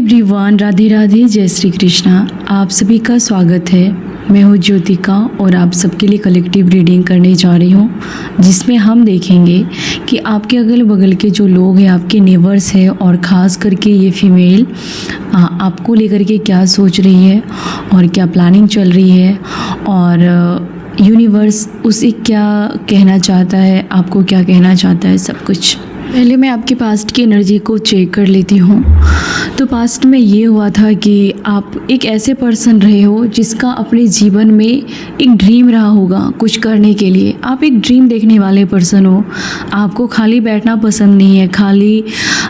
Everyone, Radhe Radhe, जय श्री कृष्णा। आप सभी का स्वागत है। मैं हूँ ज्योतिका और आप सबके लिए कलेक्टिव रीडिंग करने जा रही हूँ, जिसमें हम देखेंगे कि आपके अगल बगल के जो लोग हैं, आपके नेबर्स हैं, और ख़ास करके ये फीमेल आपको लेकर के क्या सोच रही है और क्या प्लानिंग चल रही है, और यूनिवर्स उसे क्या कहना चाहता है, आपको क्या कहना चाहता है, सब कुछ। पहले मैं आपके पास्ट की एनर्जी को चेक कर लेती हूँ। तो पास्ट में ये हुआ था कि आप एक ऐसे पर्सन रहे हो जिसका अपने जीवन में एक ड्रीम रहा होगा कुछ करने के लिए। आप एक ड्रीम देखने वाले पर्सन हो। आपको खाली बैठना पसंद नहीं है, खाली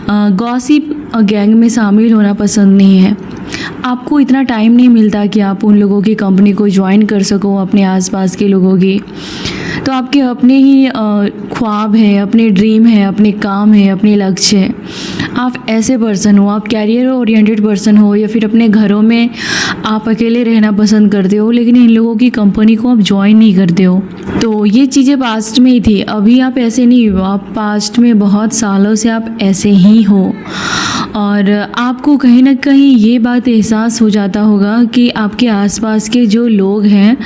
गॉसिप गैंग में शामिल होना पसंद नहीं है। आपको इतना टाइम नहीं मिलता कि आप उन लोगों की कंपनी को ज्वाइन कर सको, अपने आसपास के लोगों की। तो आपके अपने ही ख्वाब है, अपने ड्रीम है, अपने काम है, अपने लक्ष्य है। आप ऐसे पर्सन हो, आप कैरियर ओरिएंटेड पर्सन हो, या फिर अपने घरों में आप अकेले रहना पसंद करते हो, लेकिन इन लोगों की कंपनी को आप ज्वाइन नहीं करते हो। तो ये चीज़ें पास्ट में ही थी, अभी आप ऐसे नहीं हो। आप पास्ट में बहुत सालों से आप ऐसे ही हो, और आपको कहीं ना कहीं ये बात एहसास हो जाता होगा कि आपके आसपास के जो लोग हैं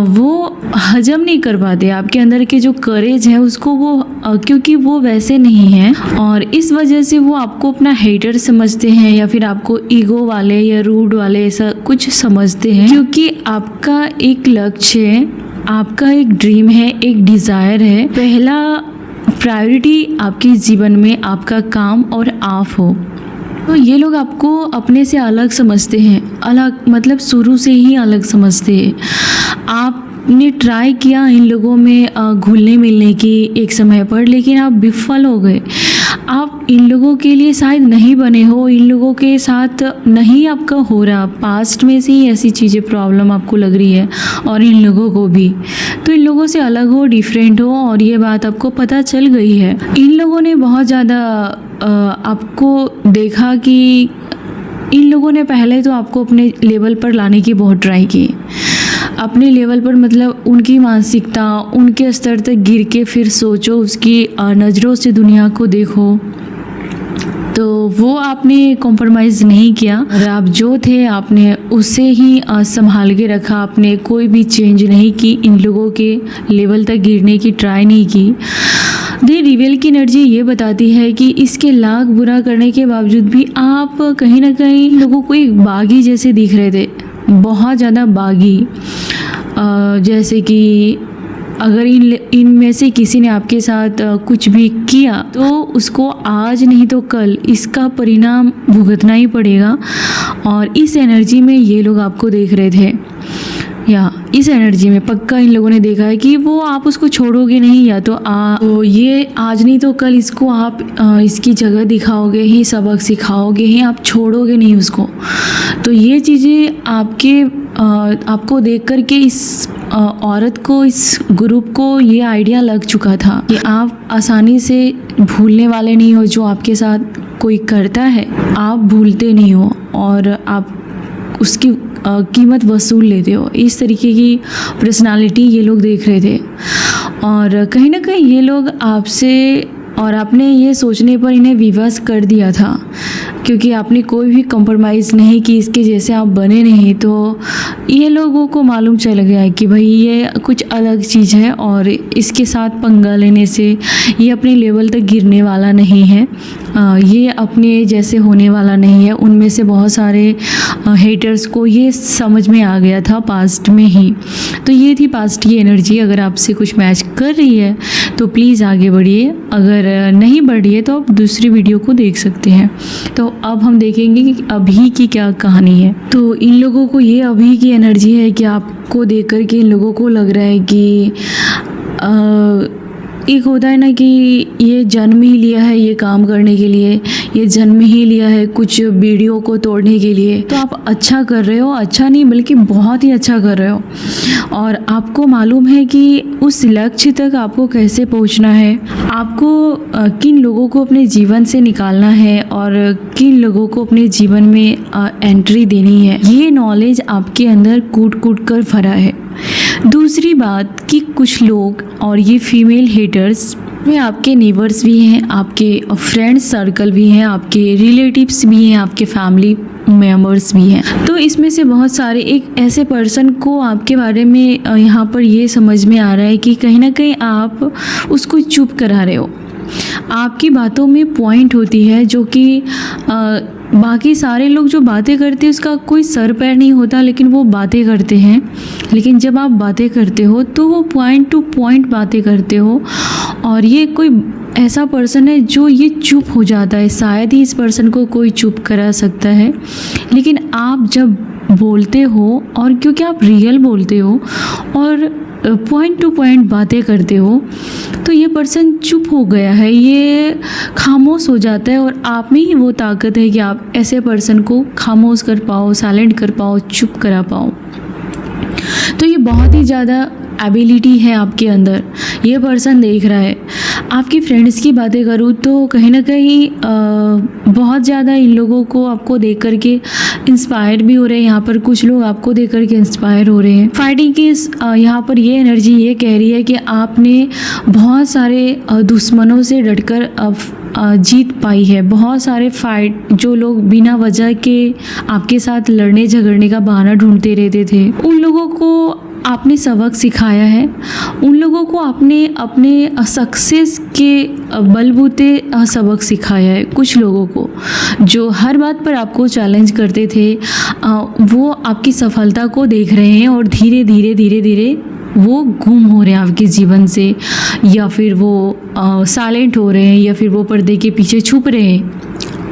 वो हजम नहीं कर पाते आपके अंदर के जो करेज है उसको, वो क्योंकि वो वैसे नहीं हैं, और इस वजह से वो आपको अपना हेटर समझते हैं, या फिर आपको ईगो वाले या रूड वाले ऐसा कुछ समझते हैं। क्योंकि आपका एक लक्ष्य है, आपका एक ड्रीम है, एक डिज़ायर है। पहला प्रायोरिटी आपके जीवन में आपका काम और आप हो। तो ये लोग आपको अपने से अलग समझते हैं, अलग मतलब शुरू से ही अलग समझते हैं। आपने ट्राई किया इन लोगों में घुलने मिलने की एक समय पर, लेकिन आप विफल हो गए। आप इन लोगों के लिए शायद नहीं बने हो, इन लोगों के साथ नहीं आपका हो रहा। पास्ट में से ही ऐसी चीज़ें प्रॉब्लम आपको लग रही है, और इन लोगों को भी। तो इन लोगों से अलग हो, डिफरेंट हो, और ये बात आपको पता चल गई है। इन लोगों ने बहुत ज़्यादा आपको देखा कि इन लोगों ने पहले तो आपको अपने लेवल पर लाने की बहुत ट्राई की। अपने लेवल पर मतलब उनकी मानसिकता, उनके स्तर तक गिर के फिर सोचो, उसकी नज़रों से दुनिया को देखो। तो वो आपने कॉम्प्रोमाइज़ नहीं किया, और आप जो थे आपने उससे ही संभाल के रखा। आपने कोई भी चेंज नहीं की, इन लोगों के लेवल तक गिरने की ट्राई नहीं की। दी रिवेल की एनर्जी ये बताती है कि इसके लाख बुरा करने के बावजूद भी आप कहीं ना कहीं लोगों को एक बागी जैसे दिख रहे थे, बहुत ज़्यादा बागी। जैसे कि अगर इनमें से किसी ने आपके साथ कुछ भी किया तो उसको आज नहीं तो कल इसका परिणाम भुगतना ही पड़ेगा। और इस एनर्जी में ये लोग आपको देख रहे थे, या इस एनर्जी में पक्का इन लोगों ने देखा है कि वो आप उसको छोड़ोगे नहीं, या तो ये आज नहीं तो कल इसको आप इसकी जगह दिखाओगे ही, सबक सिखाओगे ही, आप छोड़ोगे नहीं उसको। तो ये चीज़ें आपको देख कर के इस औरत को, इस ग्रुप को ये आइडिया लग चुका था कि आप आसानी से भूलने वाले नहीं हो। जो आपके साथ कोई करता है आप भूलते नहीं हो, और आप उसकी कीमत वसूल लेते हो। इस तरीके की पर्सनालिटी ये लोग देख रहे थे, और कहीं ना कहीं ये लोग आपसे, और आपने ये सोचने पर इन्हें विवश कर दिया था, क्योंकि आपने कोई भी कॉम्प्रोमाइज़ नहीं की, इसके जैसे आप बने नहीं। तो ये लोगों को मालूम चल गया है कि भाई ये कुछ अलग चीज़ है, और इसके साथ पंगा लेने से ये अपने लेवल तक गिरने वाला नहीं है, ये अपने जैसे होने वाला नहीं है। उनमें से बहुत सारे हेटर्स को ये समझ में आ गया था पास्ट में ही। तो ये थी पास्ट की एनर्जी। अगर आपसे कुछ मैच कर रही है तो प्लीज़ आगे बढ़िए, अगर नहीं बढ़ रही है तो आप दूसरी वीडियो को देख सकते हैं। तो अब हम देखेंगे कि अभी की क्या कहानी है। तो इन लोगों को ये अभी की एनर्जी है कि आपको देख कर के इन लोगों को लग रहा है कि एक होता है ना कि ये जन्म ही लिया है ये काम करने के लिए, ये जन्म ही लिया है कुछ वीडियो को तोड़ने के लिए। तो आप अच्छा कर रहे हो, अच्छा नहीं बल्कि बहुत ही अच्छा कर रहे हो, और आपको मालूम है कि उस लक्ष्य तक आपको कैसे पहुंचना है, आपको किन लोगों को अपने जीवन से निकालना है, और किन लोगों को अपने जीवन में एंट्री देनी है। ये नॉलेज आपके अंदर कूट कूट कर भरा है। दूसरी बात कि कुछ लोग, और ये फीमेल हेटर्स में आपके नेबर्स भी हैं, आपके फ्रेंड्स सर्कल भी हैं, आपके रिलेटिव्स भी हैं, आपके फैमिली मेंबर्स भी हैं। तो इसमें से बहुत सारे एक ऐसे पर्सन को आपके बारे में यहाँ पर ये समझ में आ रहा है कि कहीं ना कहीं आप उसको चुप करा रहे हो। आपकी बातों में पॉइंट होती है जो कि बाकी सारे लोग जो बातें करते हैं उसका कोई सर पैर नहीं होता, लेकिन वो बातें करते हैं। लेकिन जब आप बातें करते हो तो वो पॉइंट टू पॉइंट बातें करते हो, और ये कोई ऐसा पर्सन है जो ये चुप हो जाता है। शायद ही इस पर्सन को कोई चुप करा सकता है, लेकिन आप जब बोलते हो और क्योंकि आप रियल बोलते हो और पॉइंट टू पॉइंट बातें करते हो, तो ये पर्सन चुप हो गया है, ये खामोश हो जाता है। और आप में ही वो ताकत है कि आप ऐसे पर्सन को खामोश कर पाओ, साइलेंट कर पाओ, चुप करा पाओ। तो ये बहुत ही ज़्यादा एबिलिटी है आपके अंदर, ये पर्सन देख रहा है। आपकी फ्रेंड्स की बातें करूँ तो कहीं ना कहीं बहुत ज़्यादा इन लोगों को आपको देख करके इंस्पायर भी हो रहे हैं। यहाँ पर कुछ लोग आपको देख करके इंस्पायर हो रहे हैं। फाइटिंग की यहाँ पर ये एनर्जी ये कह रही है कि आपने बहुत सारे दुश्मनों से डटकर जीत पाई है। बहुत सारे फाइट जो लोग बिना वजह के आपके साथ लड़ने झगड़ने का बहाना ढूंढते रहते थे, उन लोगों को आपने सबक सिखाया है। उन लोगों को आपने अपने सक्सेस के बलबूते सबक सिखाया है। कुछ लोगों को जो हर बात पर आपको चैलेंज करते थे, वो आपकी सफलता को देख रहे हैं और धीरे धीरे धीरे धीरे वो गुम हो रहे हैं आपके जीवन से, या फिर वो साइलेंट हो रहे हैं, या फिर वो पर्दे के पीछे छुप रहे हैं।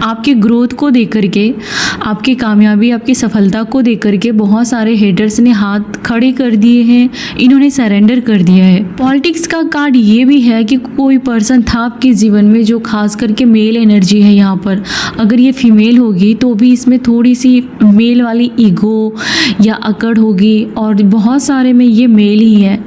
आपके ग्रोथ को देख करके, आपकी कामयाबी, आपकी सफलता को देख करके बहुत सारे हेटर्स ने हाथ खड़े कर दिए हैं, इन्होंने सरेंडर कर दिया है। पॉलिटिक्स का कार्ड ये भी है कि कोई पर्सन था आपके जीवन में जो खास करके मेल एनर्जी है। यहाँ पर अगर ये फीमेल होगी तो भी इसमें थोड़ी सी मेल वाली ईगो या अकड़ होगी, और बहुत सारे में ये मेल ही है।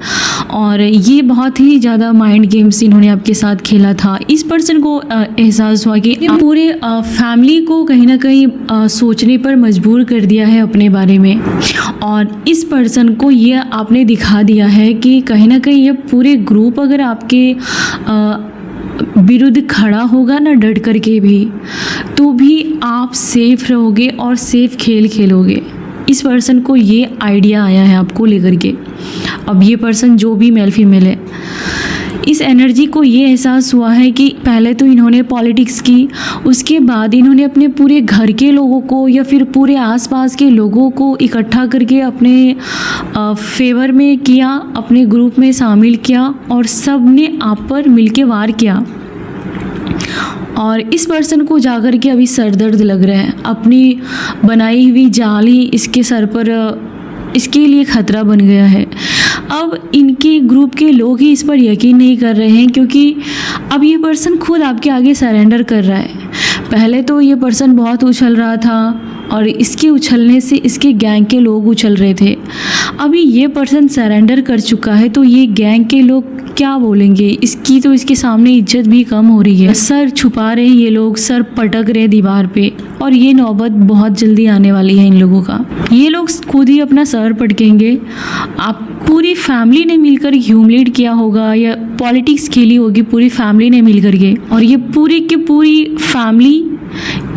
और ये बहुत ही ज़्यादा माइंड गेम्स इन्होंने आपके साथ खेला था। इस पर्सन को एहसास हुआ कि पूरे फैमिली को कहीं ना कहीं सोचने पर मजबूर कर दिया है अपने बारे में, और इस पर्सन को ये आपने दिखा दिया है कि कहीं ना कहीं ये पूरे ग्रुप अगर आपके विरुद्ध खड़ा होगा ना डट करके भी, तो भी आप सेफ रहोगे और सेफ खेल खेलोगे। इस पर्सन को ये आइडिया आया है आपको लेकर के। अब ये पर्सन जो भी मेल फीमेल है, इस एनर्जी को ये एहसास हुआ है कि पहले तो इन्होंने पॉलिटिक्स की, उसके बाद इन्होंने अपने पूरे घर के लोगों को या फिर पूरे आसपास के लोगों को इकट्ठा करके अपने फेवर में किया, अपने ग्रुप में शामिल किया, और सब ने आप पर मिलके वार किया। और इस पर्सन को जाकर के अभी सर दर्द लग रहा है। अपनी बनाई हुई जाल ही इसके सर पर इसके लिए खतरा बन गया है। अब इनके ग्रुप के लोग ही इस पर यकीन नहीं कर रहे हैं, क्योंकि अब ये पर्सन खुद आपके आगे सरेंडर कर रहा है। पहले तो ये पर्सन बहुत उछल रहा था, और इसके उछलने से इसके गैंग के लोग उछल रहे थे। अभी ये पर्सन सरेंडर कर चुका है, तो ये गैंग के लोग क्या बोलेंगे? इसकी तो इसके सामने इज्जत भी कम हो रही है। सर छुपा रहे हैं ये लोग, सर पटक रहे दीवार पे, और ये नौबत बहुत जल्दी आने वाली है इन लोगों का। ये लोग खुद ही अपना सर पटकेंगे। आप पूरी फैमिली ने मिलकर ह्यूमिलेट किया होगा या पॉलिटिक्स खेली होगी पूरी फैमिली ने मिलकर के, और ये पूरी की पूरी फैमिली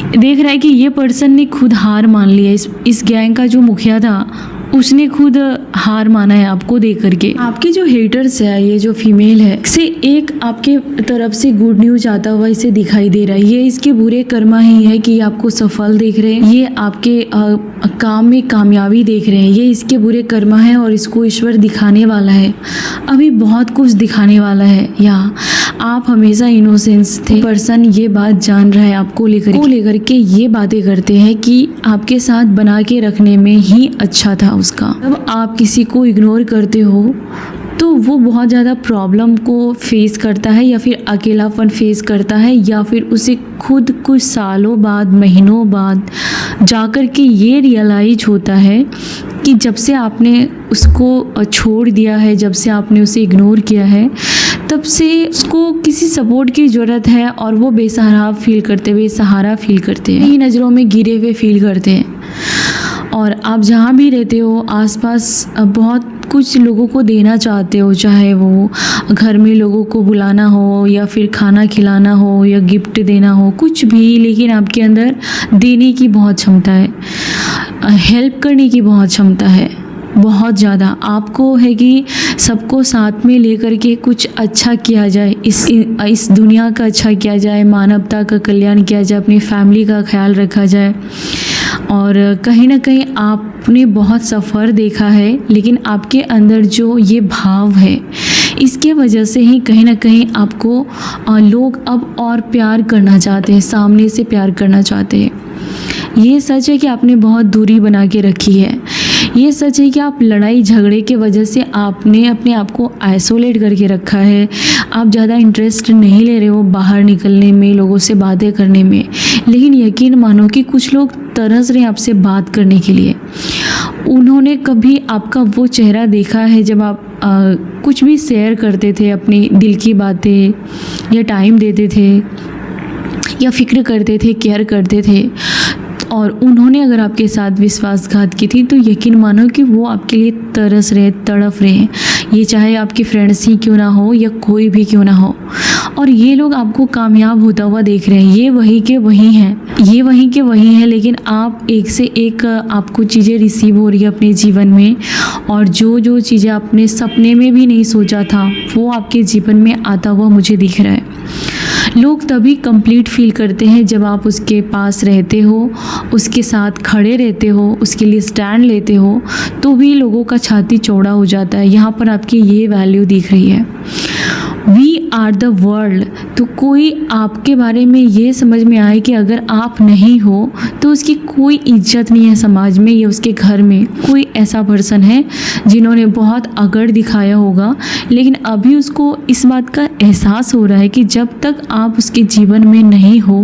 देख रहा है कि ये पर्सन ने खुद हार मान लिया। इस गैंग का जो मुखिया था उसने खुद हार माना है आपको देख करके। आपके जो हेटर्स है, ये जो फीमेल है, से एक आपके तरफ से गुड न्यूज आता हुआ इसे दिखाई दे रहा है। ये इसके बुरे कर्मा ही है कि आपको सफल देख रहे हैं, ये आपके काम में कामयाबी देख रहे हैं। ये इसके बुरे कर्मा है और इसको ईश्वर दिखाने वाला है, अभी बहुत कुछ दिखाने वाला है। यहाँ आप हमेशा इनोसेंस थे। पर्सन ये बात जान रहा है आपको लेकर के ये बातें करते हैं कि आपके साथ बना के रखने में ही अच्छा था उसका। जब आप किसी को इग्नोर करते हो तो वो बहुत ज़्यादा प्रॉब्लम को फेस करता है, या फिर अकेलापन फेस करता है, या फिर उसे खुद कुछ सालों बाद, महीनों बाद जाकर के ये रियलाइज होता है कि जब से आपने उसको छोड़ दिया है, जब से आपने उसे इग्नोर किया है, तब से उसको किसी सपोर्ट की ज़रूरत है, और वो बेसहारा फील करते हैं, बेसहारा फील करते हैं, नज़रों में गिरे हुए फील करते हैं। और आप जहाँ भी रहते हो आसपास बहुत कुछ लोगों को देना चाहते हो, चाहे वो घर में लोगों को बुलाना हो या फिर खाना खिलाना हो या गिफ्ट देना हो, कुछ भी, लेकिन आपके अंदर देने की बहुत क्षमता है, हेल्प करने की बहुत क्षमता है, बहुत ज़्यादा। आपको है कि सबको साथ में लेकर के कुछ अच्छा किया जाए, इस दुनिया का अच्छा किया जाए, मानवता का कल्याण किया जाए, अपनी फैमिली का ख्याल रखा जाए। और कहीं ना कहीं आपने बहुत सफ़र देखा है, लेकिन आपके अंदर जो ये भाव है इसके वजह से ही कहीं ना कहीं आपको लोग अब और प्यार करना चाहते हैं, सामने से प्यार करना चाहते हैं। ये सच है कि आपने बहुत दूरी बना के रखी है। ये सच है कि आप लड़ाई झगड़े के वजह से आपने अपने आप को आइसोलेट करके रखा है। आप ज़्यादा इंटरेस्ट नहीं ले रहे हो बाहर निकलने में, लोगों से बातें करने में, लेकिन यकीन मानो कि कुछ लोग तरस रहे हैं आपसे बात करने के लिए। उन्होंने कभी आपका वो चेहरा देखा है जब आप कुछ भी शेयर करते थे, अपनी दिल की बातें, या टाइम देते थे, या फिक्र करते थे, केयर करते थे, और उन्होंने अगर आपके साथ विश्वासघात की थी, तो यकीन मानो कि वो आपके लिए तरस रहे, तड़प रहे हैं। ये चाहे आपके फ्रेंड्स ही क्यों ना हो या कोई भी क्यों ना हो, और ये लोग आपको कामयाब होता हुआ देख रहे हैं। ये वही के वही हैं, ये वही के वही हैं, लेकिन आप एक से एक आपको चीज़ें रिसीव हो रही है अपने जीवन में, और जो जो चीज़ें आपने सपने में भी नहीं सोचा था वो आपके जीवन में आता हुआ मुझे दिख रहा है। लोग तभी कंप्लीट फील करते हैं जब आप उसके पास रहते हो, उसके साथ खड़े रहते हो, उसके लिए स्टैंड लेते हो, तो भी लोगों का छाती चौड़ा हो जाता है। यहाँ पर आपकी ये वैल्यू दिख रही है, वी आर द वर्ल्ड। तो कोई आपके बारे में ये समझ में आए कि अगर आप नहीं हो तो उसकी कोई इज्जत नहीं है समाज में या उसके घर में। कोई ऐसा पर्सन है जिन्होंने बहुत अकड़ दिखाया होगा, लेकिन अभी उसको इस बात का एहसास हो रहा है कि जब तक आप उसके जीवन में नहीं हो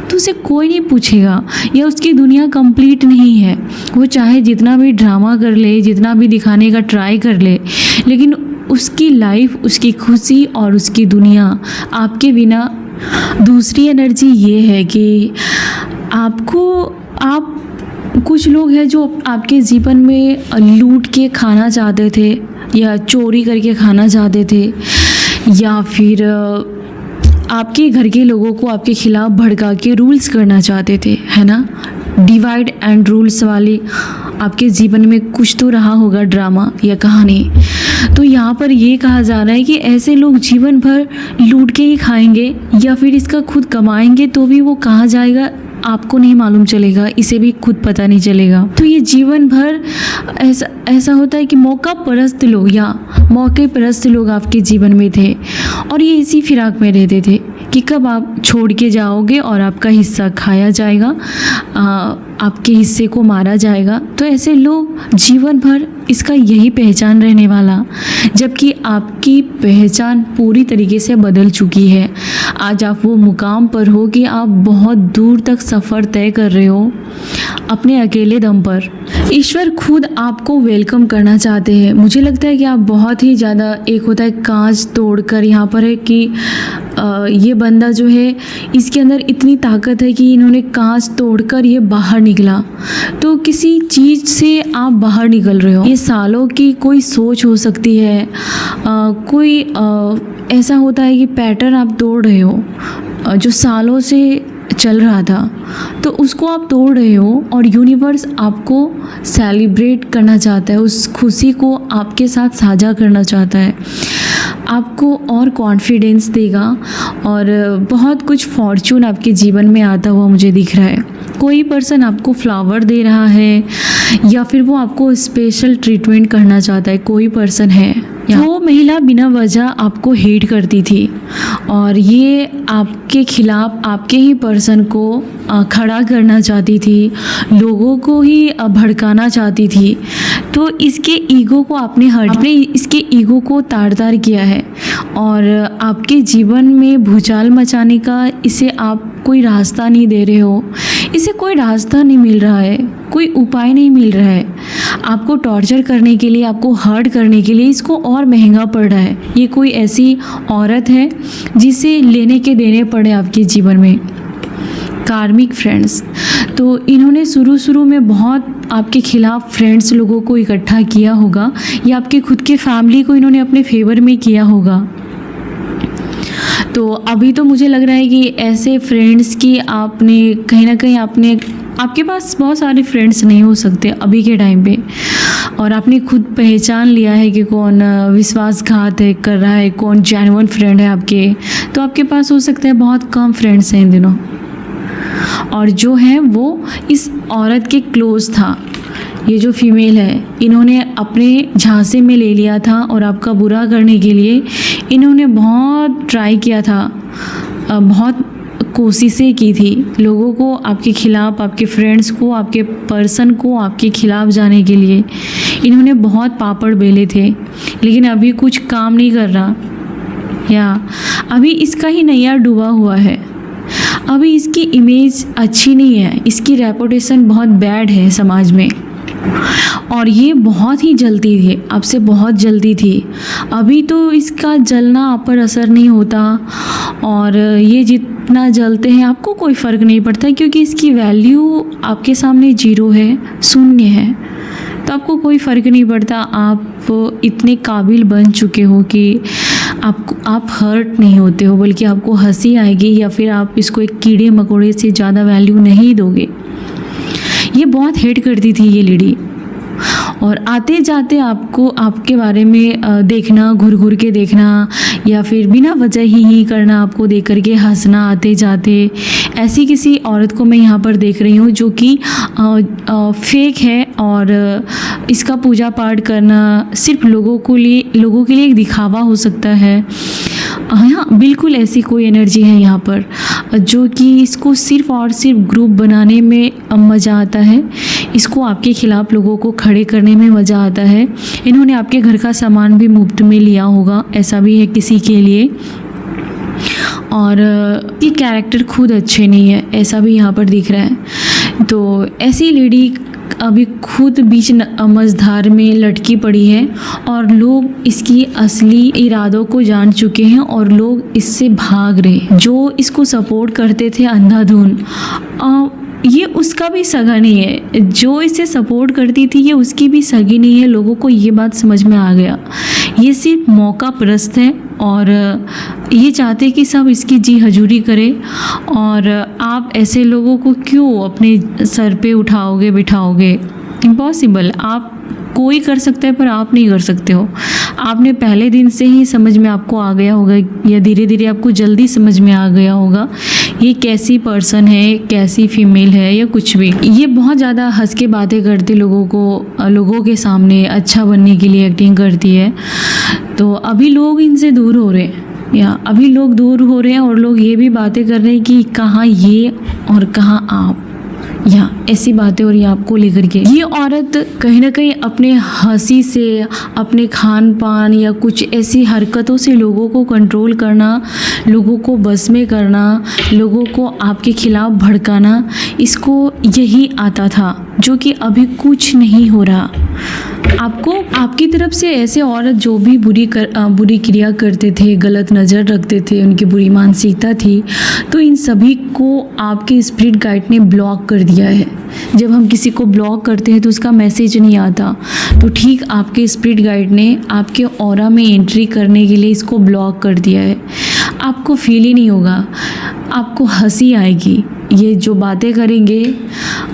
तो उसे कोई नहीं पूछेगा, या उसकी दुनिया कंप्लीट नहीं है। वो चाहे जितना भी ड्रामा कर ले, जितना भी दिखाने का ट्राई कर ले, लेकिन उसकी लाइफ, उसकी खुशी और उसकी दुनिया आपके बिना। दूसरी एनर्जी ये है कि आप कुछ लोग हैं जो आपके जीवन में लूट के खाना चाहते थे, या चोरी करके खाना चाहते थे, या फिर आपके घर के लोगों को आपके खिलाफ भड़का के रूल्स करना चाहते थे, है ना। डिवाइड एंड रूल्स वाली आपके जीवन में कुछ तो रहा होगा ड्रामा या कहानी। तो यहाँ पर ये कहा जा रहा है कि ऐसे लोग जीवन भर लूट के ही खाएंगे, या फिर इसका खुद कमाएंगे तो भी वो कहाँ जाएगा आपको नहीं मालूम चलेगा, इसे भी खुद पता नहीं चलेगा। तो ये जीवन भर ऐसा होता है कि मौका परस्त लोग या मौके परस्त लोग आपके जीवन में थे, और ये इसी फिराक में रहते थे कि कब आप छोड़ के जाओगे और आपका हिस्सा खाया जाएगा, आपके हिस्से को मारा जाएगा। तो ऐसे लोग जीवन भर इसका यही पहचान रहने वाला, जबकि आपकी पहचान पूरी तरीके से बदल चुकी है। आज आप वो मुकाम पर हो कि आप बहुत दूर तक सफ़र तय कर रहे हो अपने अकेले दम पर। ईश्वर खुद आपको वेलकम करना चाहते हैं। मुझे लगता है कि आप बहुत ही ज़्यादा, एक होता है कांच तोड़कर, यहाँ पर है कि ये बंदा जो है इसके अंदर इतनी ताकत है कि इन्होंने कांच तोड़कर ये बाहर निकला। तो किसी चीज़ से आप बाहर निकल रहे हो, ये सालों की कोई सोच हो सकती है, कोई ऐसा होता है कि पैटर्न आप तोड़ रहे हो जो सालों से चल रहा था, तो उसको आप तोड़ रहे हो, और यूनिवर्स आपको सेलिब्रेट करना चाहता है, उस खुशी को आपके साथ साझा करना चाहता है, आपको और कॉन्फिडेंस देगा, और बहुत कुछ फॉर्चून आपके जीवन में आता हुआ मुझे दिख रहा है। कोई पर्सन आपको फ्लावर दे रहा है, या फिर वो आपको स्पेशल ट्रीटमेंट करना चाहता है। कोई पर्सन है, वो महिला बिना वजह आपको हेट करती थी, और ये आपके खिलाफ आपके ही पर्सन को खड़ा करना चाहती थी, लोगों को ही भड़काना चाहती थी। तो इसके ईगो को आपने इसके ईगो को तार-तार किया है, और आपके जीवन में भूचाल मचाने का इसे आप कोई रास्ता नहीं दे रहे हो, इसे कोई रास्ता नहीं मिल रहा है, कोई उपाय नहीं मिल रहा है। आपको टॉर्चर करने के लिए, आपको हर्ट करने के लिए इसको और महंगा पड़ रहा है। ये कोई ऐसी औरत है जिसे लेने के देने पड़े आपके जीवन में। कार्मिक फ्रेंड्स। तो इन्होंने शुरू में बहुत आपके खिलाफ फ्रेंड्स लोगों को इकट्ठा किया होगा या आपके खुद के फैमिली को इन्होंने अपने फेवर में किया होगा। तो अभी तो मुझे लग रहा है कि ऐसे फ्रेंड्स की आपने कहीं ना कहीं आपके पास बहुत सारे फ्रेंड्स नहीं हो सकते अभी के टाइम पे, और आपने खुद पहचान लिया है कि कौन विश्वासघात है कर रहा है, कौन जेन्युइन फ्रेंड है आपके। तो आपके पास हो सकता है बहुत कम फ्रेंड्स हैं इन दिनों, और जो है वो इस औरत के क्लोज था। ये जो फीमेल है इन्होंने अपने झांसे में ले लिया था और आपका बुरा करने के लिए इन्होंने बहुत ट्राई किया था, बहुत कोशिशें की थी लोगों को आपके खिलाफ, आपके फ्रेंड्स को, आपके पर्सन को आपके खिलाफ जाने के लिए। इन्होंने बहुत पापड़ बेले थे, लेकिन अभी कुछ काम नहीं कर रहा, या अभी इसका ही नैया डूबा हुआ है। अभी इसकी इमेज अच्छी नहीं है, इसकी रेपुटेशन बहुत बैड है समाज में, और ये बहुत ही जलती थी आपसे, बहुत जल्दी थी। अभी तो इसका जलना आप पर असर नहीं होता, और ये जितना जलते हैं आपको कोई फ़र्क नहीं पड़ता, क्योंकि इसकी वैल्यू आपके सामने जीरो है, शून्य है। तो आपको कोई फ़र्क नहीं पड़ता, आप इतने काबिल बन चुके हो कि आप हर्ट नहीं होते हो, बल्कि आपको हंसी आएगी, या फिर आप इसको एक कीड़े मकोड़े से ज़्यादा वैल्यू नहीं दोगे। ये बहुत हेट करती थी ये लेडी, और आते जाते आपको आपके बारे में देखना, घुर घुर के देखना, या फिर बिना वजह ही करना, आपको देख करके हंसना आते जाते। ऐसी किसी औरत को मैं यहाँ पर देख रही हूँ जो कि फेक है, और इसका पूजा पाठ करना सिर्फ लोगों के लिए एक दिखावा हो सकता है। हाँ, बिल्कुल ऐसी कोई एनर्जी है यहाँ पर, जो कि इसको सिर्फ और सिर्फ ग्रुप बनाने में मज़ा आता है, इसको आपके खिलाफ लोगों को खड़े करने में मज़ा आता है। इन्होंने आपके घर का सामान भी मुफ्त में लिया होगा, ऐसा भी है किसी के लिए, और ये कैरेक्टर खुद अच्छे नहीं है, ऐसा भी यहाँ पर दिख रहा है। तो ऐसी लेडी अभी खुद बीच मझधार में लटकी पड़ी है, और लोग इसकी असली इरादों को जान चुके हैं, और लोग इससे भाग रहे। जो इसको सपोर्ट करते थे अंधाधुन, ये उसका भी सगा नहीं है। जो इसे सपोर्ट करती थी ये उसकी भी सगी नहीं है। लोगों को ये बात समझ में आ गया, ये सिर्फ मौका परस्त है, और ये चाहते कि सब इसकी जी हजूरी करें। और आप ऐसे लोगों को क्यों अपने सर पे उठाओगे बिठाओगे? इम्पॉसिबल। आप कोई कर सकता है पर आप नहीं कर सकते हो। आपने पहले दिन से ही समझ में आपको आ गया होगा, या धीरे धीरे आपको जल्दी समझ में आ गया होगा ये कैसी पर्सन है, कैसी फीमेल है, या कुछ भी। ये बहुत ज़्यादा हंस के बातें करती लोगों के सामने अच्छा बनने के लिए एक्टिंग करती है। तो अभी लोग इनसे दूर हो रहे हैं, या अभी लोग दूर हो रहे हैं, और लोग ये भी बातें कर रहे हैं कि कहाँ ये और कहाँ आप, या ऐसी बातें हो रही हैं आपको लेकर के। ये औरत कहीं ना कहीं अपने हंसी से, अपने खान पान या कुछ ऐसी हरकतों से लोगों को कंट्रोल करना, लोगों को बस में करना, लोगों को आपके खिलाफ भड़काना, इसको यही आता था, जो कि अभी कुछ नहीं हो रहा। आपको आपकी तरफ से ऐसे औरत जो भी बुरी क्रिया करते थे, गलत नज़र रखते थे, उनकी बुरी मानसिकता थी, तो इन सभी को आपके स्पिरिट गाइड ने ब्लॉक कर दिया है। जब हम किसी को ब्लॉक करते हैं तो उसका मैसेज नहीं आता, तो ठीक आपके स्पिरिट गाइड ने आपके ऑरा में एंट्री करने के लिए इसको ब्लॉक कर दिया है। आपको फील ही नहीं होगा, आपको हंसी आएगी। ये जो बातें करेंगे,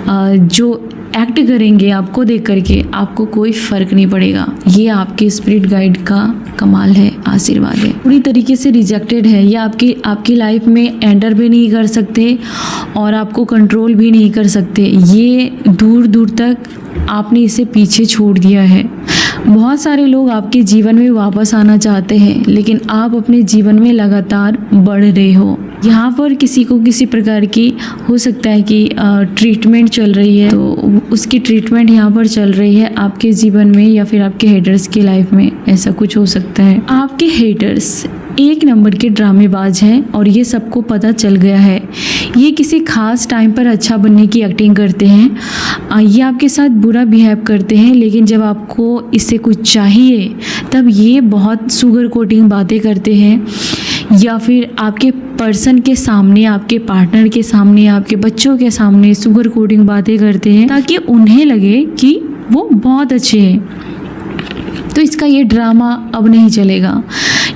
जो एक्ट करेंगे आपको देख करके, आपको कोई फ़र्क नहीं पड़ेगा। ये आपके स्पिरिट गाइड का कमाल है, आशीर्वाद है। पूरी तरीके से रिजेक्टेड है, ये आपकी लाइफ में एंटर भी नहीं कर सकते, और आपको कंट्रोल भी नहीं कर सकते। ये दूर दूर तक आपने इसे पीछे छोड़ दिया है। बहुत सारे लोग आपके जीवन में वापस आना चाहते हैं, लेकिन आप अपने जीवन में लगातार बढ़ रहे हो। यहाँ पर किसी को किसी प्रकार की हो सकता है कि ट्रीटमेंट चल रही है, तो उसकी ट्रीटमेंट यहाँ पर चल रही है आपके जीवन में, या फिर आपके हेटर्स की लाइफ में, ऐसा कुछ हो सकता है। आपके हेटर्स एक नंबर के ड्रामेबाज हैं, और ये सबको पता चल गया है। ये किसी खास टाइम पर अच्छा बनने की एक्टिंग करते हैं, ये आपके साथ बुरा बिहेव करते हैं, लेकिन जब आपको इससे कुछ चाहिए तब ये बहुत शुगर कोटिंग बातें करते हैं या फिर आपके पर्सन के सामने, आपके पार्टनर के सामने, आपके बच्चों के सामने शुगर कोटिंग बातें करते हैं ताकि उन्हें लगे कि वो बहुत अच्छे हैं। तो इसका ये ड्रामा अब नहीं चलेगा।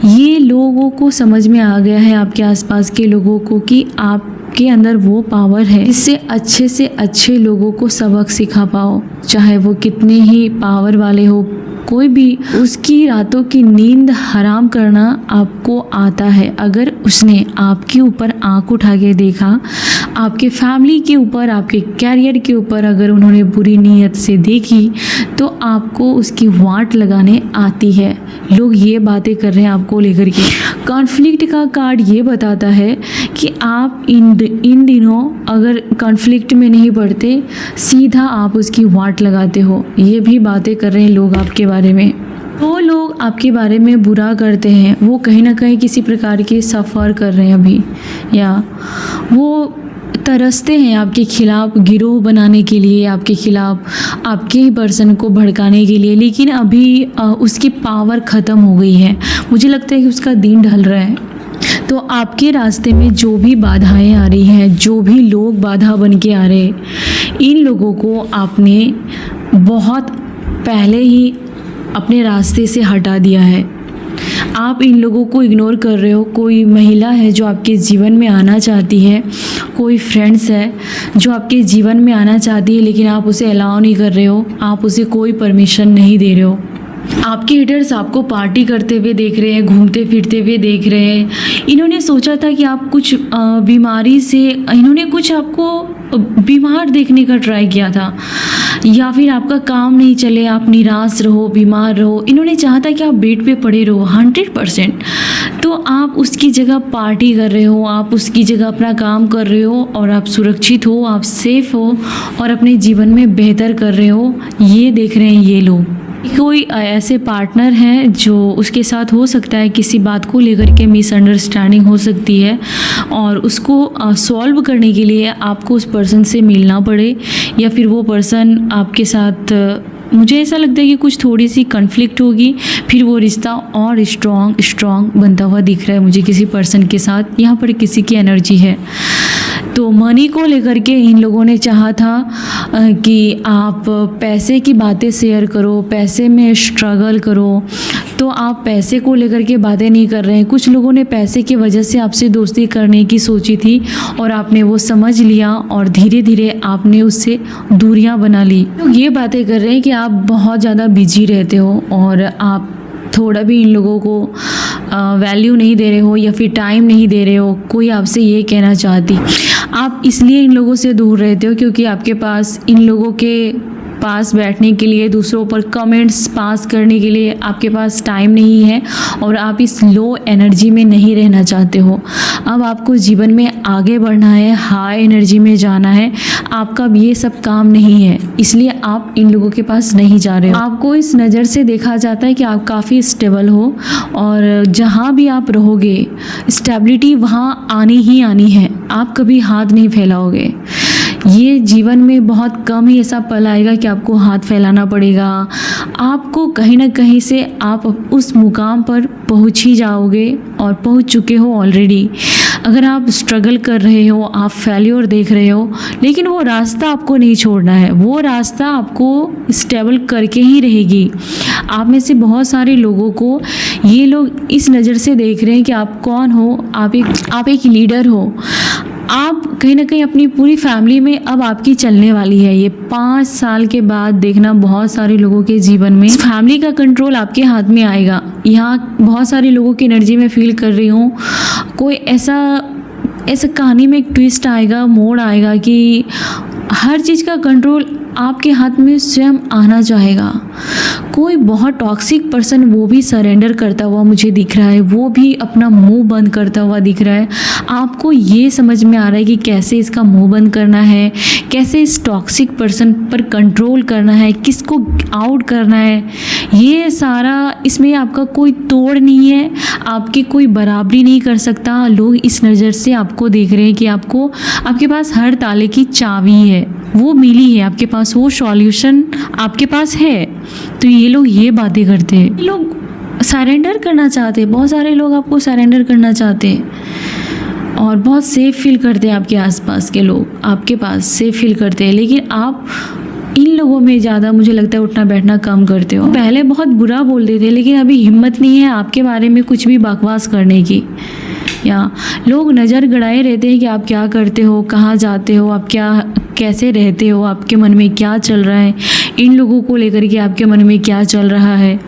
ये लोगों को समझ में आ गया है, आपके आसपास के लोगों को, कि आपके अंदर वो पावर है जिससे अच्छे से अच्छे लोगों को सबक सिखा पाओ, चाहे वो कितने ही पावर वाले हो। कोई भी उसकी रातों की नींद हराम करना आपको आता है अगर उसने आपके ऊपर आंख उठा के देखा, आपके फैमिली के ऊपर, आपके कैरियर के ऊपर अगर उन्होंने बुरी नीयत से देखी तो आपको उसकी वाट लगाने आती है। लोग ये बातें कर रहे हैं आपको लेकर के। कॉन्फ्लिक्ट का कार्ड ये बताता है कि आप इन दिनों अगर कॉन्फ्लिक्ट में नहीं पड़ते, सीधा आप उसकी वाट लगाते हो। ये भी बातें कर रहे हैं लोग आपके बारे में। वो लोग आपके बारे में बुरा करते हैं, वो कहीं ना कहीं किसी प्रकार के सफ़र कर रहे हैं अभी, या वो तरसते हैं आपके खिलाफ गिरोह बनाने के लिए, आपके खिलाफ आपके ही पर्सन को भड़काने के लिए, लेकिन अभी उसकी पावर ख़त्म हो गई है। मुझे लगता है कि उसका दिन ढल रहा है। तो आपके रास्ते में जो भी बाधाएं आ रही हैं, जो भी लोग बाधा बन के आ रहे हैं, इन लोगों को आपने बहुत पहले ही अपने रास्ते से हटा दिया है। आप इन लोगों को इग्नोर कर रहे हो। कोई महिला है जो आपके जीवन में आना चाहती है, कोई फ्रेंड्स है जो आपके जीवन में आना चाहती है, लेकिन आप उसे अलाउ नहीं कर रहे हो, आप उसे कोई परमिशन नहीं दे रहे हो। आपके हीटर्स आपको पार्टी करते हुए देख रहे हैं, घूमते फिरते हुए देख रहे हैं। इन्होंने सोचा था कि आप कुछ बीमारी से, इन्होंने कुछ आपको बीमार देखने का ट्राई किया था, या फिर आपका काम नहीं चले, आप निराश रहो, बीमार रहो। इन्होंने चाहा था कि आप बेड पे पड़े रहो 100%। तो आप उसकी जगह पार्टी कर रहे हो, आप उसकी जगह अपना काम कर रहे हो, और आप सुरक्षित हो, आप सेफ हो और अपने जीवन में बेहतर कर रहे हो। ये देख रहे हैं ये लोग। कोई ऐसे पार्टनर हैं जो उसके साथ हो सकता है किसी बात को लेकर के मिसअंडरस्टैंडिंग हो सकती है, और उसको सॉल्व करने के लिए आपको उस पर्सन से मिलना पड़े, या फिर वो पर्सन आपके साथ, मुझे ऐसा लगता है कि कुछ थोड़ी सी कन्फ्लिक्ट होगी, फिर वो रिश्ता और स्ट्रॉन्ग बनता हुआ दिख रहा है मुझे किसी पर्सन के साथ। यहाँ पर किसी की एनर्जी है। तो मनी को लेकर के इन लोगों ने चाहा था कि आप पैसे की बातें शेयर करो, पैसे में स्ट्रगल करो। तो आप पैसे को लेकर के बातें नहीं कर रहे हैं। कुछ लोगों ने पैसे की वजह से आपसे दोस्ती करने की सोची थी, और आपने वो समझ लिया, और धीरे धीरे आपने उससे दूरियां बना ली। तो ये बातें कर रहे हैं कि आप बहुत ज़्यादा बिजी रहते हो, और आप थोड़ा भी इन लोगों को वैल्यू नहीं दे रहे हो, या फिर टाइम नहीं दे रहे हो। कोई आपसे ये कहना चाहती, आप इसलिए इन लोगों से दूर रहते हो क्योंकि आपके पास इन लोगों के पास बैठने के लिए, दूसरों पर कमेंट्स पास करने के लिए आपके पास टाइम नहीं है, और आप इस लो एनर्जी में नहीं रहना चाहते हो। अब आपको जीवन में आगे बढ़ना है, हाई एनर्जी में जाना है। आपका अब ये सब काम नहीं है, इसलिए आप इन लोगों के पास नहीं जा रहे हो। आपको इस नज़र से देखा जाता है कि आप काफ़ी स्टेबल हो, और जहाँ भी आप रहोगे स्टेबिलिटी वहाँ आनी ही आनी है। आप कभी हाथ नहीं फैलाओगे। ये जीवन में बहुत कम ही ऐसा पल आएगा कि आपको हाथ फैलाना पड़ेगा। आपको कहीं ना कहीं से आप उस मुकाम पर पहुंच ही जाओगे, और पहुंच चुके हो ऑलरेडी। अगर आप स्ट्रगल कर रहे हो, आप फेल्योर देख रहे हो, लेकिन वो रास्ता आपको नहीं छोड़ना है। वो रास्ता आपको स्टेबल करके ही रहेगी। आप में से बहुत सारे लोगों को ये लोग इस नज़र से देख रहे हैं कि आप कौन हो, आप एक लीडर हो। आप कहीं ना कहीं अपनी पूरी फैमिली में अब आपकी चलने वाली है। ये 5 साल के बाद देखना, बहुत सारे लोगों के जीवन में फैमिली का कंट्रोल आपके हाथ में आएगा। यहाँ बहुत सारे लोगों की एनर्जी में फील कर रही हूँ। कोई ऐसा कहानी में एक ट्विस्ट आएगा, मोड़ आएगा कि हर चीज़ का कंट्रोल आपके हाथ में स्वयं आना चाहेगा। कोई बहुत टॉक्सिक पर्सन वो भी सरेंडर करता हुआ मुझे दिख रहा है, वो भी अपना मुंह बंद करता हुआ दिख रहा है। आपको ये समझ में आ रहा है कि कैसे इसका मुंह बंद करना है, कैसे इस टॉक्सिक पर्सन पर कंट्रोल करना है, किसको आउट करना है। ये सारा, इसमें आपका कोई तोड़ नहीं है, आपकी कोई बराबरी नहीं कर सकता। लोग इस नज़र से आपको देख रहे हैं कि आपके पास हर ताले की चाबी है, वो मिली है आपके पास, वो सॉल्यूशन आपके पास है। तो ये लोग ये बातें करते हैं। ये लोग सरेंडर करना चाहते हैं। बहुत सारे लोग आपको सरेंडर करना चाहते हैं और बहुत सेफ फील करते हैं। आपके आसपास के लोग आपके पास सेफ फील करते हैं, लेकिन आप इन लोगों में ज़्यादा मुझे लगता है उठना बैठना कम करते हो। पहले बहुत बुरा बोलते थे, लेकिन अभी हिम्मत नहीं है आपके बारे में कुछ भी बकवास करने की। या लोग नज़र गड़ाए रहते हैं कि आप क्या करते हो, कहाँ जाते हो, आप क्या कैसे रहते हो, आपके मन में क्या चल रहा है, इन लोगों को लेकर के आपके मन में क्या चल रहा है।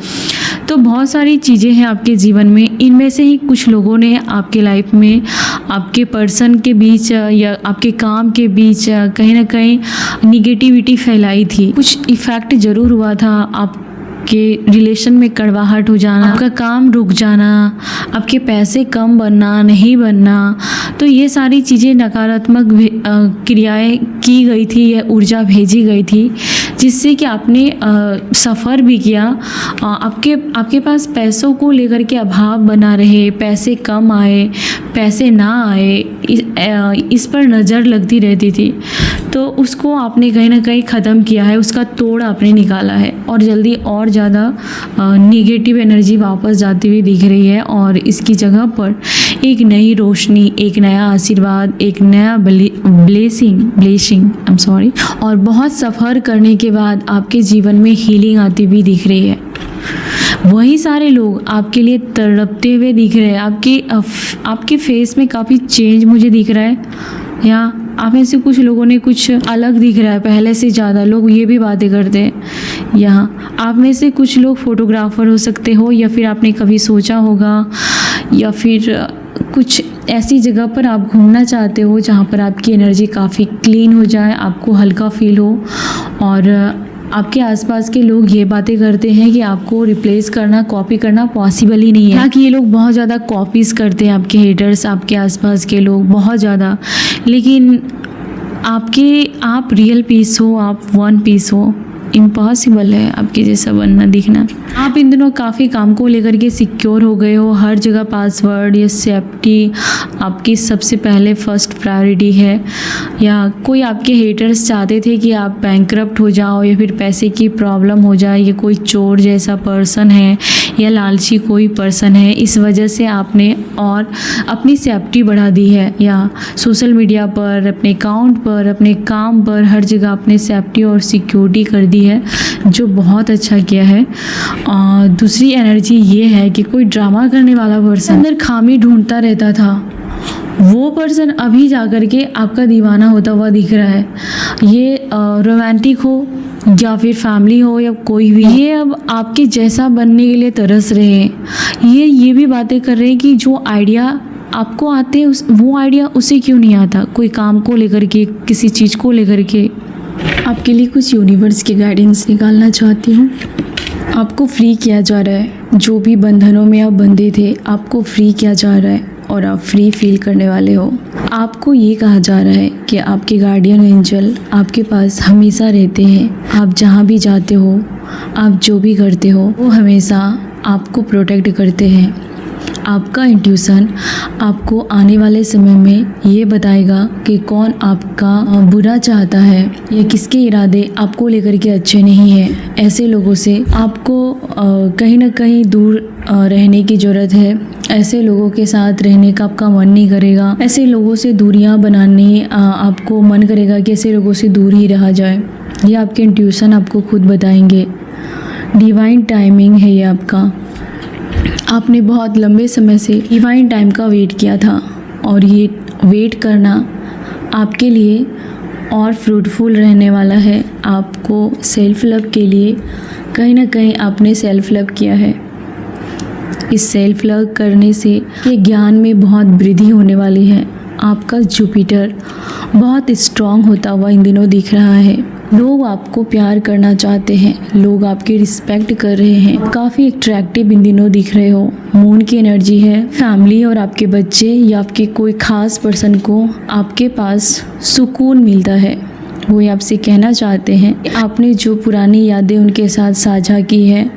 तो बहुत सारी चीज़ें हैं आपके जीवन में, इनमें से ही कुछ लोगों ने आपके लाइफ में आपके पर्सन के बीच या आपके काम के बीच कहीं ना कहीं निगेटिविटी फैलाई थी। कुछ इफ़ेक्ट ज़रूर हुआ था आपके रिलेशन में, कड़वाहट हो जाना, आपका काम रुक जाना, आपके पैसे कम बनना, नहीं बनना। तो ये सारी चीज़ें नकारात्मक क्रियाएं की गई थी या ऊर्जा भेजी गई थी, जिससे कि आपने सफ़र भी किया। आपके पास पैसों को लेकर के अभाव बना रहे, पैसे कम आए, पैसे ना आए, इस पर नज़र लगती रहती थी। तो उसको आपने कहीं ना कहीं ख़त्म किया है, उसका तोड़ आपने निकाला है और जल्दी और ज़्यादा निगेटिव एनर्जी वापस जाती हुई दिख रही है। और इसकी जगह पर एक नई रोशनी, एक नया आशीर्वाद, एक नया ब्लेसिंग और बहुत सफ़र करने के बाद आपके जीवन में हीलिंग आती हुई दिख रही है। वही सारे लोग आपके लिए तड़पते हुए दिख रहे हैं। आपके फेस में काफ़ी चेंज मुझे दिख रहा है, या आप में से कुछ लोगों ने कुछ अलग दिख रहा है पहले से ज़्यादा। लोग ये भी बातें करते हैं। यहाँ आप में से कुछ लोग फोटोग्राफर हो सकते हो, या फिर आपने कभी सोचा होगा, या फिर कुछ ऐसी जगह पर आप घूमना चाहते हो जहाँ पर आपकी एनर्जी काफ़ी क्लीन हो जाए, आपको हल्का फील हो। और आपके आसपास के लोग ये बातें करते हैं कि आपको रिप्लेस करना, कॉपी करना पॉसिबल ही नहीं है। हालांकि ये लोग बहुत ज़्यादा कॉपीज़ करते हैं, आपके हेटर्स, आपके आसपास के लोग बहुत ज़्यादा। लेकिन आप रियल पीस हो, आप वन पीस हो। इम्पॉसिबल है आपके जैसा बनना, दिखना। आप इन दिनों काफ़ी काम को लेकर के सिक्योर हो गए हो। हर जगह पासवर्ड या सेफ्टी आपकी सबसे पहले फर्स्ट प्रायोरिटी है। या कोई आपके हेटर्स चाहते थे कि आप बैंकरप्ट हो जाओ, या फिर पैसे की प्रॉब्लम हो जाए, या कोई चोर जैसा पर्सन है या लालची कोई पर्सन है, इस वजह से आपने और अपनी सेफ्टी बढ़ा दी है। या सोशल मीडिया पर, अपने अकाउंट पर, अपने काम पर, हर जगह आपने सेफ्टी और सिक्योरिटी कर दी है, जो बहुत अच्छा किया है। और दूसरी एनर्जी ये है कि कोई ड्रामा करने वाला पर्सन अंदर खामी ढूंढता रहता था, वो पर्सन अभी जाकर के आपका दीवाना होता हुआ दिख रहा है। ये रोमांटिक हो या फिर फैमिली हो या कोई भी, ये अब आपके जैसा बनने के लिए तरस रहे हैं। ये भी बातें कर रहे हैं कि जो आइडिया आपको आते हैं वो आइडिया उसे क्यों नहीं आता। कोई काम को लेकर के, किसी चीज़ को लेकर के आपके लिए कुछ यूनिवर्स की गाइडेंस निकालना चाहती हूँ। आपको फ्री किया जा रहा है, जो भी बंधनों में आप बंधे थे आपको फ्री किया जा रहा है और आप फ्री फील करने वाले हो। आपको ये कहा जा रहा है कि आपके गार्डियन एंजल आपके पास हमेशा रहते हैं। आप जहाँ भी जाते हो, आप जो भी करते हो, वो हमेशा आपको प्रोटेक्ट करते हैं। आपका इंट्यूशन आपको आने वाले समय में ये बताएगा कि कौन आपका बुरा चाहता है या किसके इरादे आपको लेकर के अच्छे नहीं हैं। ऐसे लोगों से आपको कहीं ना कहीं दूर रहने की ज़रूरत है। ऐसे लोगों के साथ रहने का आपका मन नहीं करेगा। ऐसे लोगों से दूरियां बनाने आपको मन करेगा कि ऐसे लोगों से दूर ही रहा जाए। ये आपके इंट्यूशन आपको खुद बताएंगे। डिवाइन टाइमिंग है ये आपका। आपने बहुत लंबे समय से डिवाइन टाइम का वेट किया था और ये वेट करना आपके लिए और फ्रूटफुल रहने वाला है। आपको सेल्फ लव के लिए कहीं ना कहीं आपने सेल्फ लव किया है। इस सेल्फ लव करने से ये ज्ञान में बहुत वृद्धि होने वाली है। आपका जुपिटर बहुत स्ट्रांग होता हुआ इन दिनों दिख रहा है। लोग आपको प्यार करना चाहते हैं, लोग आपकी रिस्पेक्ट कर रहे हैं। काफ़ी अट्रैक्टिव इन दिनों दिख रहे हो। मून की एनर्जी है। फैमिली और आपके बच्चे या आपके कोई ख़ास पर्सन को आपके पास सुकून मिलता है। वो ये आपसे कहना चाहते हैं कि आपने जो पुरानी यादें उनके साथ साझा की है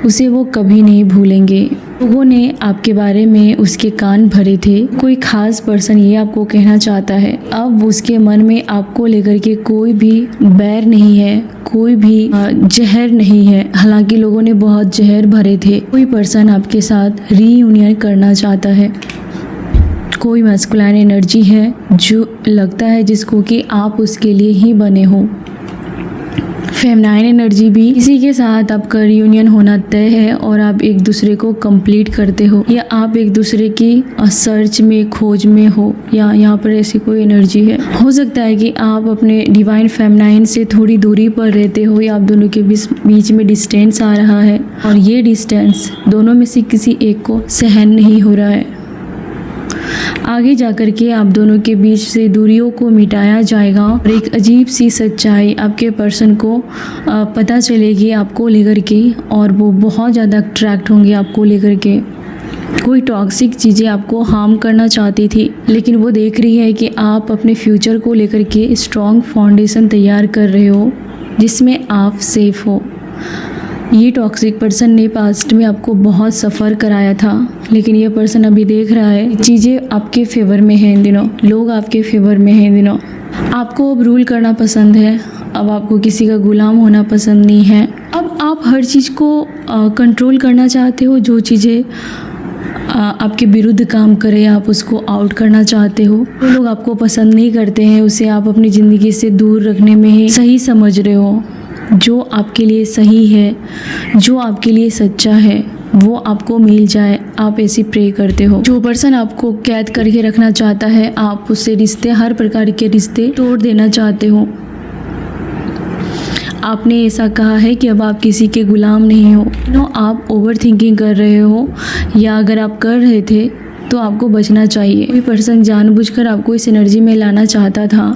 उसे वो कभी नहीं भूलेंगे। लोगों ने आपके बारे में उसके कान भरे थे। कोई खास पर्सन ये आपको कहना चाहता है, अब उसके मन में आपको लेकर के कोई भी बैर नहीं है, कोई भी जहर नहीं है। हालांकि लोगों ने बहुत जहर भरे थे। कोई पर्सन आपके साथ रीयूनियन करना चाहता है। कोई मैस्कुलाइन एनर्जी है जो लगता है जिसको कि आप उसके लिए ही बने हो। फेमिनाइन एनर्जी भी, इसी के साथ आपका रियूनियन होना तय है और आप एक दूसरे को कंप्लीट करते हो, या आप एक दूसरे की सर्च में, खोज में हो, या यहाँ पर ऐसी कोई एनर्जी है। हो सकता है कि आप अपने डिवाइन फेमिनाइन से थोड़ी दूरी पर रहते हो, या आप दोनों के बीच में डिस्टेंस आ रहा है और ये डिस्टेंस दोनों में से किसी एक को सहन नहीं हो रहा है। आगे जाकर के आप दोनों के बीच से दूरियों को मिटाया जाएगा और एक अजीब सी सच्चाई आपके पर्सन को पता चलेगी आपको लेकर के, और वो बहुत ज़्यादा अट्रैक्ट होंगे आपको लेकर के। कोई टॉक्सिक चीज़ें आपको हार्म करना चाहती थी, लेकिन वो देख रही है कि आप अपने फ्यूचर को लेकर के स्ट्रॉन्ग फाउंडेशन तैयार कर रहे हो जिसमें आप सेफ हो। ये टॉक्सिक पर्सन ने पास्ट में आपको बहुत सफ़र कराया था, लेकिन ये पर्सन अभी देख रहा है चीज़ें आपके फेवर में हैं इन दिनों, लोग आपके फेवर में हैं इन दिनों। आपको अब रूल करना पसंद है, अब आपको किसी का गुलाम होना पसंद नहीं है। अब आप हर चीज़ को कंट्रोल करना चाहते हो। जो चीज़ें आपके विरुद्ध काम करे आप उसको आउट करना चाहते हो। जो लोग आपको पसंद नहीं करते हैं उसे आप अपनी ज़िंदगी से दूर रखने में ही सही समझ रहे हो। जो आपके लिए सही है, जो आपके लिए सच्चा है, वो आपको मिल जाए, आप ऐसी प्रे करते हो। जो पर्सन आपको कैद करके रखना चाहता है, आप उससे रिश्ते, हर प्रकार के रिश्ते तोड़ देना चाहते हो। आपने ऐसा कहा है कि अब आप किसी के गुलाम नहीं हो। आप ओवर थिंकिंग कर रहे हो, या अगर आप कर रहे थे तो आपको बचना चाहिए। कोई पर्सन जानबूझकर आपको इस एनर्जी में लाना चाहता था,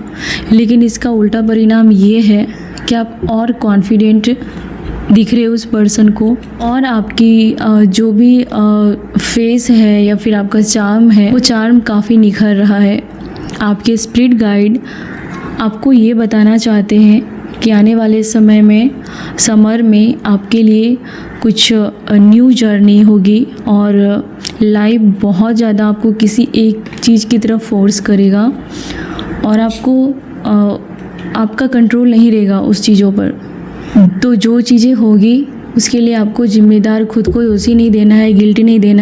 लेकिन इसका उल्टा परिणाम ये है कि आप और कॉन्फिडेंट दिख रहे हो उस पर्सन को, और आपकी जो भी फेस है या फिर आपका चार्म है, वो चार्म काफ़ी निखर रहा है। आपके स्पिरिट गाइड आपको ये बताना चाहते हैं कि आने वाले समय में, समर में आपके लिए कुछ न्यू जर्नी होगी और लाइफ बहुत ज़्यादा आपको किसी एक चीज़ की तरफ फोर्स करेगा और आपका कंट्रोल नहीं रहेगा उस चीज़ों पर। तो जो चीज़ें होगी उसके लिए आपको जिम्मेदार खुद को दोषी नहीं देना है, गिल्टी नहीं देना है।